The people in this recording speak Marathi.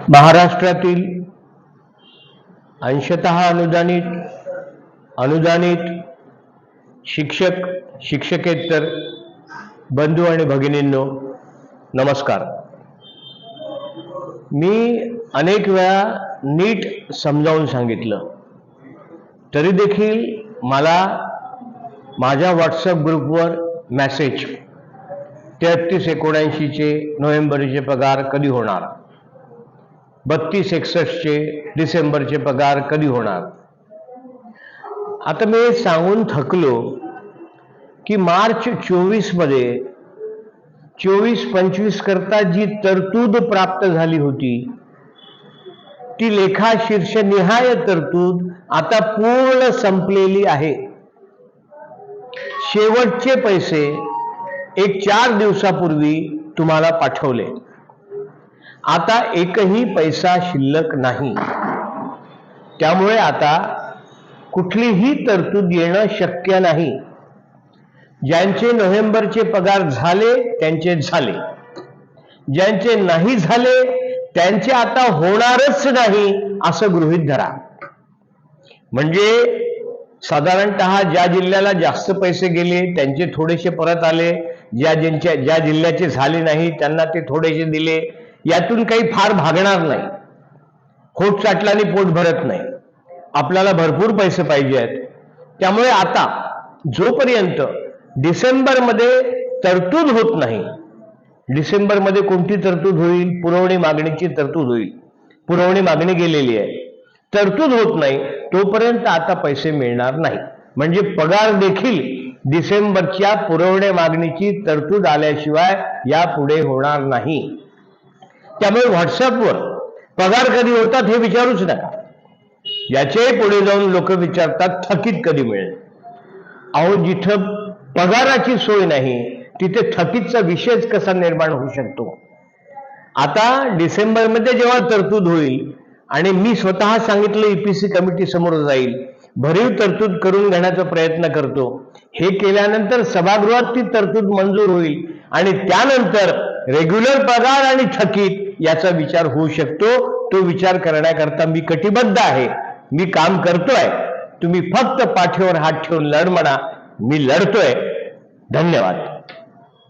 महाराष्ट्रातील अंशतः अनुदानित शिक्षक शिक्षकेतर बंधू आणि भगिनींनो, नमस्कार। मी अनेक वेळा नीट समजावून सांगितलं, तरी देखील मला माझ्या व्हॉट्सअप ग्रुपवर मेसेज 33-79 चे नोव्हेंबरचे पगार कधी होणार, 32-61 चे डिसेंबरचे पगार कधी होणार। आता मी सांगून थकलो की मार्च 24 मध्ये 24-25 करता जी तरतूद प्राप्त झाली होती ती लेखाशीर्षनिहाय तरतूद आता पूर्ण संपलेली आहे। शेवटचे पैसे 4 दिवसापूर्वी तुम्हाला पाठवले। आता एकही पैसा शिल्लक नाही, त्यामुळे आता कुठलीही तरतूद येणं शक्य नाही। ज्यांचे नोव्हेंबरचे पगार झाले त्यांचे झाले, ज्यांचे नाही झाले त्यांचे आता होणारच नाही असं गृहीत धरा। म्हणजे साधारणतः ज्या जिल्ह्याला जास्त पैसे गेले त्यांचे थोडेसे परत आले, ज्या जिल्ह्याचे झाले नाही त्यांना ते थोडेसे दिले। यातून काही फार भागणार नाही, होट चाटल्याने पोट भरत नाही। आपल्याला भरपूर पैसे पाहिजे आहेत, त्यामुळे आता जोपर्यंत डिसेंबर मध्ये तरतूद होत नाही, डिसेंबर मध्ये कोणती तरतूद होईल? पुरवणी मागणीची तरतूद होईल। पुरवणी मागणी गेलेली आहे, तरतूद होत नाही तोपर्यंत आता पैसे मिळणार नाही। म्हणजे पगार देखील डिसेंबरच्या पुरवणी मागणीची तरतूद आल्याशिवाय यापुढे होणार नाही। त्यामुळे व्हॉट्सअपवर पगार कधी होतात हे विचारूच नका। याचे पुढे जाऊन लोक विचारतात थकीत कधी मिळेल। अहो, जिथं पगाराची सोय नाही तिथे थकीतचा विषयच कसा निर्माण होऊ शकतो? आता डिसेंबर मध्ये जेव्हा तरतूद होईल आणि मी स्वतः सांगितलं ईपीसी कमिटी समोर जाईल, भरीव तरतूद करून घेण्याचा प्रयत्न करतो। हे केल्यानंतर सभागृहात ती तरतूद मंजूर होईल आणि त्यानंतर रेग्युलर पगार आणि थकीत याचा विचार होऊ शकतो। तो विचार करण्याकरता मी कटिबद्ध आहे, मी काम करतोय। तुम्ही फक्त पाठीवर हात ठेवून लढ म्हणा, मी लढतोय। धन्यवाद।